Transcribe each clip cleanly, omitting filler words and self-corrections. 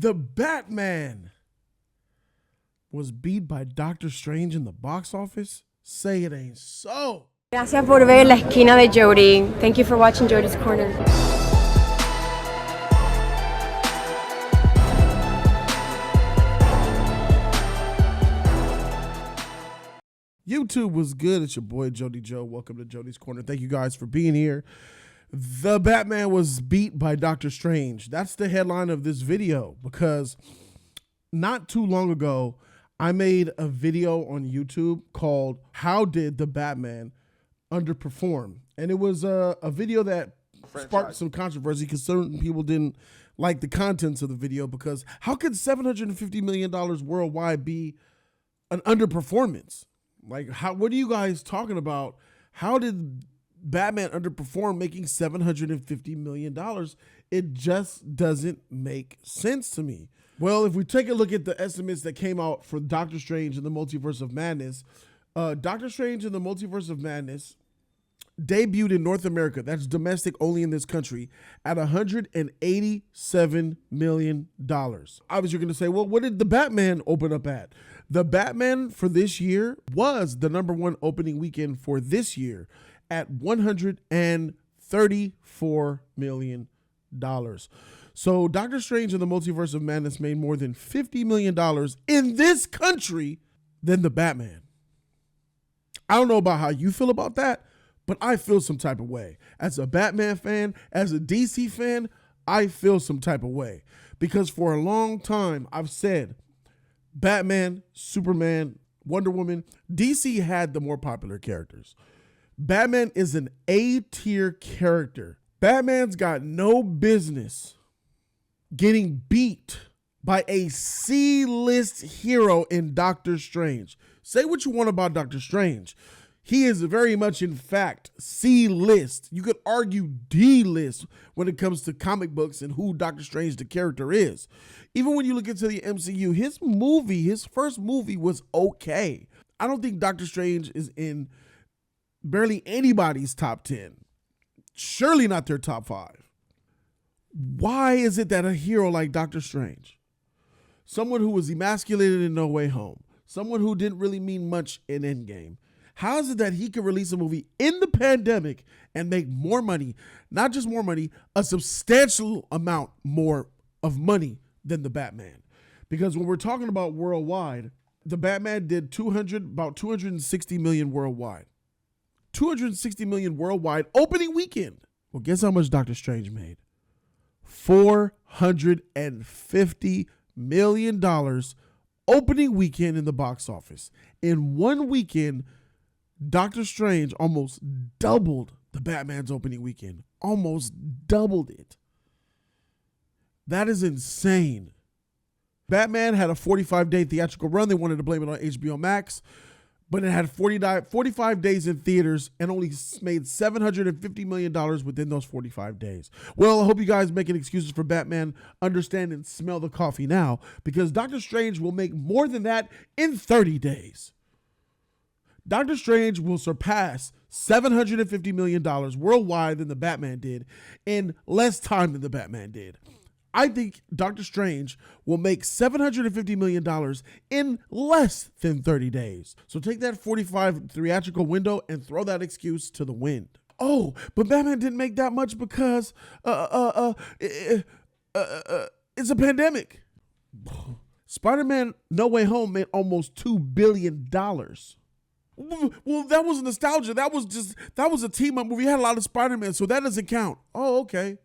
The Batman was beat by Doctor Strange in the box office? Say it ain't so. Gracias por ver la esquina de Jody. Thank you for watching Jody's Corner. YouTube was good. It's your boy Jody Joe. Welcome to Jody's Corner. Thank you guys for being here. The Batman was beat by Doctor Strange. That's the headline of this video, because not too long ago, I made a video on YouTube called How Did the Batman Underperform? And it was a video that sparked some controversy because certain people didn't like the contents of the video, because how could $750 million worldwide be an underperformance? Like, what are you guys talking about? How did Batman underperform making $750 million? It just doesn't make sense to me. Well, if we take a look at the estimates that came out for Doctor Strange and the Multiverse of Madness, Doctor Strange and the Multiverse of Madness debuted in North America, that's domestic only in this country, at $187 million. Obviously, you're going to say, well, what did the Batman open up at? The Batman for this year was the #1 opening weekend for this year at $134 million. So Doctor Strange and the Multiverse of Madness made more than $50 million in this country than the Batman. I don't know about how you feel about that, but I feel some type of way. As a Batman fan, as a DC fan, I feel some type of way. Because for a long time, I've said Batman, Superman, Wonder Woman, DC had the more popular characters. Batman is an A-tier character. Batman's got no business getting beat by a C-list hero in Doctor Strange. Say what you want about Doctor Strange. He is very much, in fact, C-list. You could argue D-list when it comes to comic books and who Doctor Strange the character is. Even when you look into the MCU, his first movie was okay. I don't think Doctor Strange is in barely anybody's top 10. Surely not their top 5. Why is it that a hero like Doctor Strange, someone who was emasculated in No Way Home, someone who didn't really mean much in Endgame, how is it that he could release a movie in the pandemic and make more money, not just more money, a substantial amount more of money than the Batman? Because when we're talking about worldwide, the Batman did about 260 million worldwide. 260 million worldwide opening weekend. Well, guess how much Doctor Strange made? $450 million opening weekend in the box office. In one weekend, Doctor Strange almost doubled the Batman's opening weekend. Almost doubled it. That is insane. Batman had a 45-day theatrical run. They wanted to blame it on HBO Max, but it had 45 days in theaters and only made $750 million within those 45 days. Well, I hope you guys making excuses for Batman understand and smell the coffee now, because Doctor Strange will make more than that in 30 days. Doctor Strange will surpass $750 million worldwide than the Batman did in less time than the Batman did. I think Doctor Strange will make $750 million in less than 30 days. So take that 45 theatrical window and throw that excuse to the wind. Oh, but Batman didn't make that much because it's a pandemic. Spider-Man No Way Home made almost $2 billion. Well, that was nostalgia. That was a team-up movie. We had a lot of Spider-Man, so that doesn't count. Oh, okay.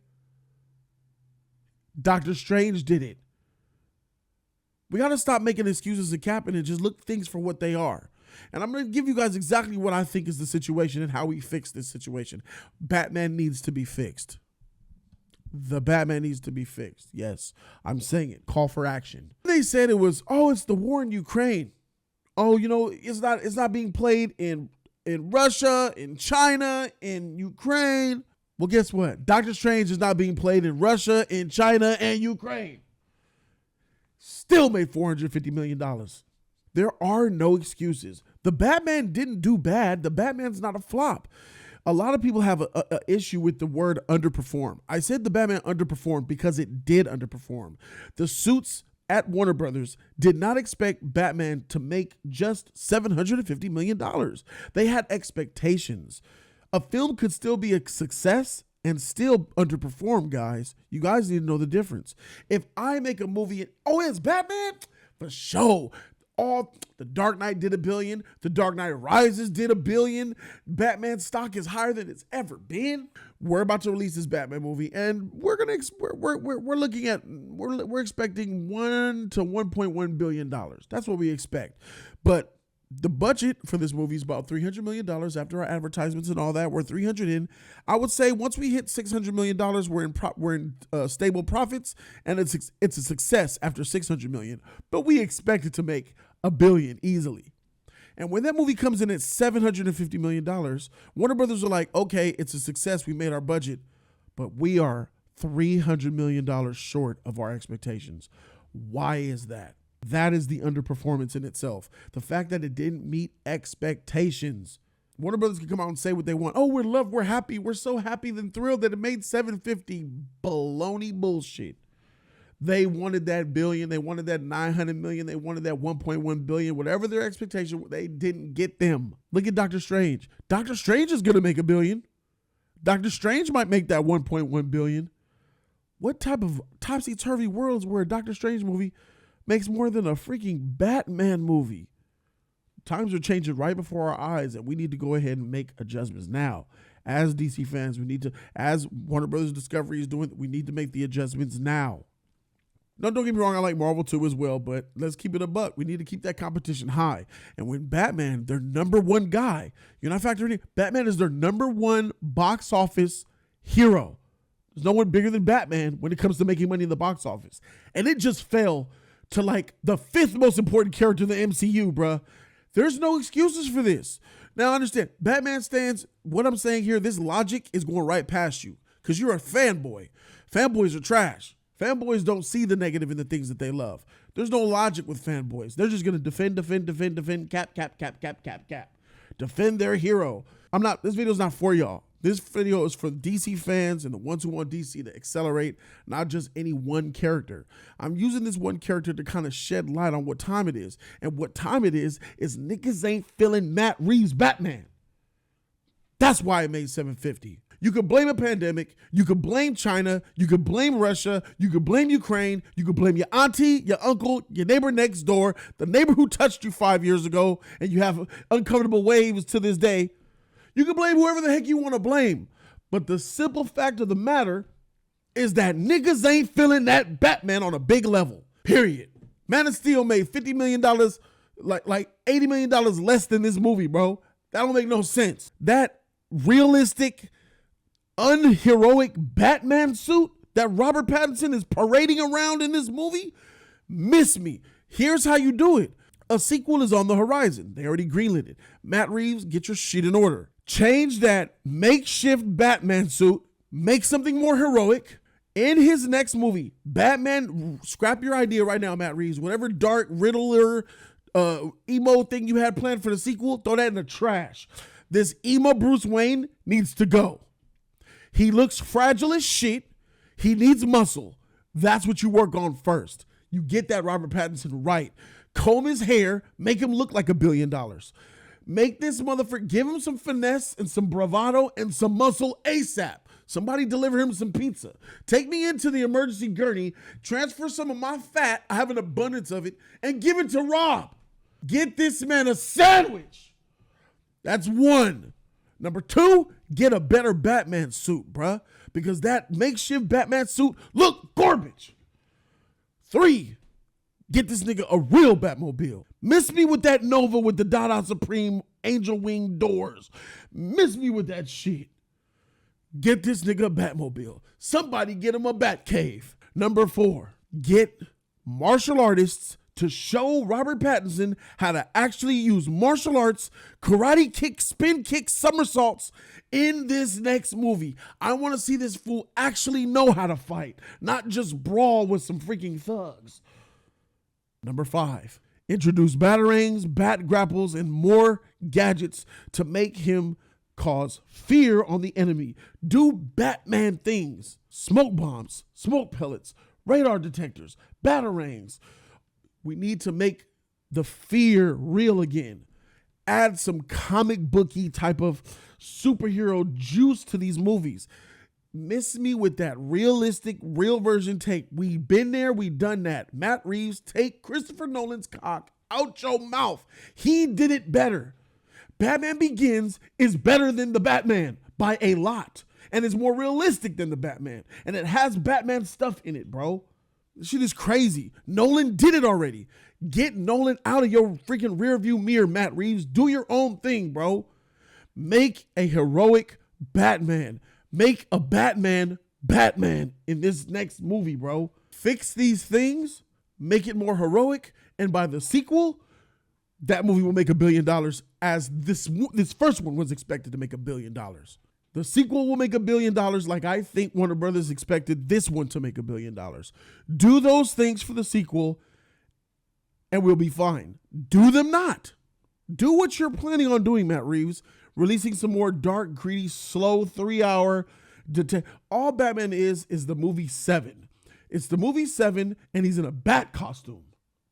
Doctor Strange did it. We got to stop making excuses and capping and just look things for what they are. And I'm going to give you guys exactly what I think is the situation and how we fix this situation. Batman needs to be fixed. The Batman needs to be fixed. Yes, I'm saying it. Call for action. They said it was, it's the war in Ukraine. Oh, it's not being played in Russia, in China, in Ukraine. Well, guess what? Doctor Strange is not being played in Russia, in China, and Ukraine. Still made $450 million. There are no excuses. The Batman didn't do bad. The Batman's not a flop. A lot of people have a issue with the word underperform. I said the Batman underperformed because it did underperform. The suits at Warner Brothers did not expect Batman to make just $750 million. They had expectations. A film could still be a success and still underperform, guys. You guys need to know the difference. If I make a movie and, oh, it's Batman? For sure. The Dark Knight did $1 billion. The Dark Knight Rises did $1 billion. Batman stock is higher than it's ever been. We're about to release this Batman movie, and we're expecting $1 to $1.1 billion. That's what we expect. But the budget for this movie is about $300 million after our advertisements and all that. We're 300 in. I would say once we hit $600 million, we're in stable profits, and it's a success after $600 million. But we expect it to make $1 billion easily. And when that movie comes in at $750 million, Warner Brothers are like, okay, it's a success. We made our budget, but we are $300 million short of our expectations. Why is that? That is the underperformance in itself. The fact that it didn't meet expectations. Warner Brothers can come out and say what they want. Oh, we're happy. We're so happy and thrilled that it made $750. Baloney bullshit. They wanted that billion. They wanted that 900 million. They wanted that 1.1 billion. Whatever their expectation, they didn't get them. Look at Doctor Strange. Doctor Strange is going to make $1 billion. Doctor Strange might make that 1.1 billion. What type of topsy-turvy worlds where a Doctor Strange movie makes more than a freaking Batman movie? Times are changing right before our eyes, and we need to go ahead and make adjustments now. As DC fans, as Warner Brothers Discovery is doing, we need to make the adjustments now. No, don't get me wrong, I like Marvel too as well, but let's keep it a buck. We need to keep that competition high. And when Batman, their number one guy, you're not factoring in, Batman is their number one box office hero. There's no one bigger than Batman when it comes to making money in the box office. And it just fell to like the 5th most important character in the MCU, bruh. There's no excuses for this. Now, I understand. Batman stands, what I'm saying here, this logic is going right past you because you're a fanboy. Fanboys are trash. Fanboys don't see the negative in the things that they love. There's no logic with fanboys. They're just going to defend, cap. Defend their hero. This video's not for y'all. This video is for DC fans and the ones who want DC to accelerate, not just any one character. I'm using this one character to kind of shed light on what time it is. And what time it is niggas ain't feeling Matt Reeves' Batman. That's why it made $750. You could blame a pandemic. You could blame China. You could blame Russia. You could blame Ukraine. You could blame your auntie, your uncle, your neighbor next door, the neighbor who touched you 5 years ago, and you have uncomfortable waves to this day. You can blame whoever the heck you want to blame. But the simple fact of the matter is that niggas ain't feeling that Batman on a big level. Period. Man of Steel made $50 million, like $80 million less than this movie, bro. That don't make no sense. That realistic, unheroic Batman suit that Robert Pattinson is parading around in this movie, miss me. Here's how you do it. A sequel is on the horizon. They already greenlit it. Matt Reeves, get your shit in order. Change that makeshift Batman suit. Make something more heroic. In his next movie, Batman, scrap your idea right now, Matt Reeves. Whatever dark Riddler emo thing you had planned for the sequel, throw that in the trash. This emo Bruce Wayne needs to go. He looks fragile as shit. He needs muscle. That's what you work on first. You get that Robert Pattinson right. Comb his hair, make him look like $1 billion. Make this motherfucker, give him some finesse and some bravado and some muscle ASAP. Somebody deliver him some pizza. Take me into the emergency gurney, transfer some of my fat, I have an abundance of it, and give it to Rob. Get this man a sandwich. That's one. Number 2, get a better Batman suit, bruh. Because that makeshift Batman suit look garbage. 3, get this nigga a real Batmobile. Miss me with that Nova with the Dada Supreme angel wing doors. Miss me with that shit. Get this nigga a Batmobile. Somebody get him a Batcave. Number 4, get martial artists to show Robert Pattinson how to actually use martial arts, karate kick, spin kick, somersaults in this next movie. I want to see this fool actually know how to fight, not just brawl with some freaking thugs. Number 5, introduce batarangs, bat grapples, and more gadgets to make him cause fear on the enemy. Do Batman things. Smoke bombs, smoke pellets, radar detectors, batarangs. We need to make the fear real again. Add some comic booky type of superhero juice to these movies. Miss me with that realistic, real version take. We been there, we done that. Matt Reeves, take Christopher Nolan's cock out your mouth. He did it better. Batman Begins is better than the Batman by a lot. And it's more realistic than the Batman. And it has Batman stuff in it, bro. This shit is crazy. Nolan did it already. Get Nolan out of your freaking rearview mirror, Matt Reeves. Do your own thing, bro. Make a heroic Batman. Make a Batman in this next movie, bro. Fix these things. Make it more heroic. And by the sequel, that movie will make $1 billion as this first one was expected to make $1 billion. The sequel will make $1 billion like I think Warner Brothers expected this one to make $1 billion. Do those things for the sequel and we'll be fine. Do them not. Do what you're planning on doing, Matt Reeves. Releasing some more dark, greedy, slow 3-hour. All Batman is the movie 7. It's the movie 7 and he's in a bat costume.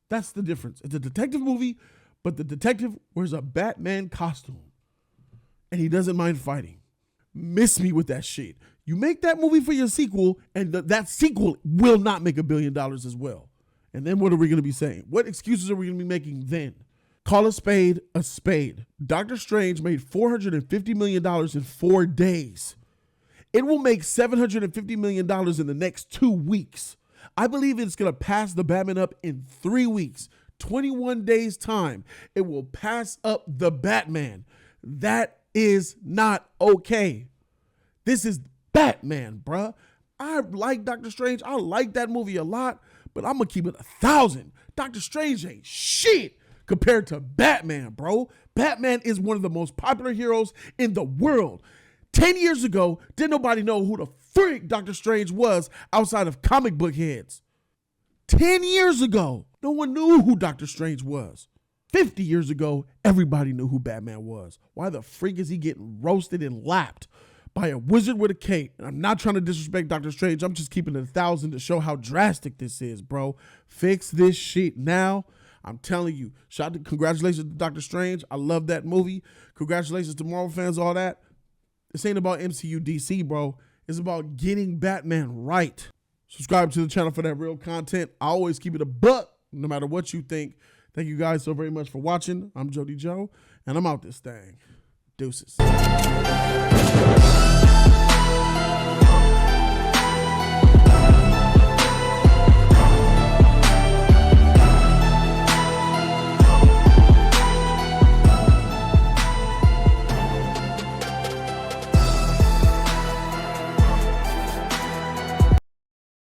That's the difference. It's a detective movie, but the detective wears a Batman costume and he doesn't mind fighting. Miss me with that shit. You make that movie for your sequel and that sequel will not make $1 billion as well. And then what are we going to be saying? What excuses are we going to be making then? Call a spade a spade. Doctor Strange made $450 million in 4 days. It will make $750 million in the next 2 weeks. I believe it's going to pass the Batman up in 3 weeks. 21 days time. It will pass up the Batman. That is not okay. This is Batman, bruh. I like Doctor Strange. I like that movie a lot, but I'm going to keep it 1,000. Doctor Strange ain't shit compared to Batman, bro. Batman is one of the most popular heroes in the world. 10 years ago, didn't nobody know who the freak Doctor Strange was outside of comic book heads. 10 years ago, no one knew who Doctor Strange was. 50 years ago, everybody knew who Batman was. Why the freak is he getting roasted and lapped by a wizard with a cape? And I'm not trying to disrespect Doctor Strange. I'm just keeping it 1,000 to show how drastic this is, bro. Fix this shit now. I'm telling you. Congratulations to Doctor Strange. I love that movie. Congratulations to Marvel fans, all that. This ain't about MCU DC, bro. It's about getting Batman right. Subscribe to the channel for that real content. I always keep it a buck, no matter what you think. Thank you guys so very much for watching. I'm Jody Joe, and I'm out this thing. Deuces.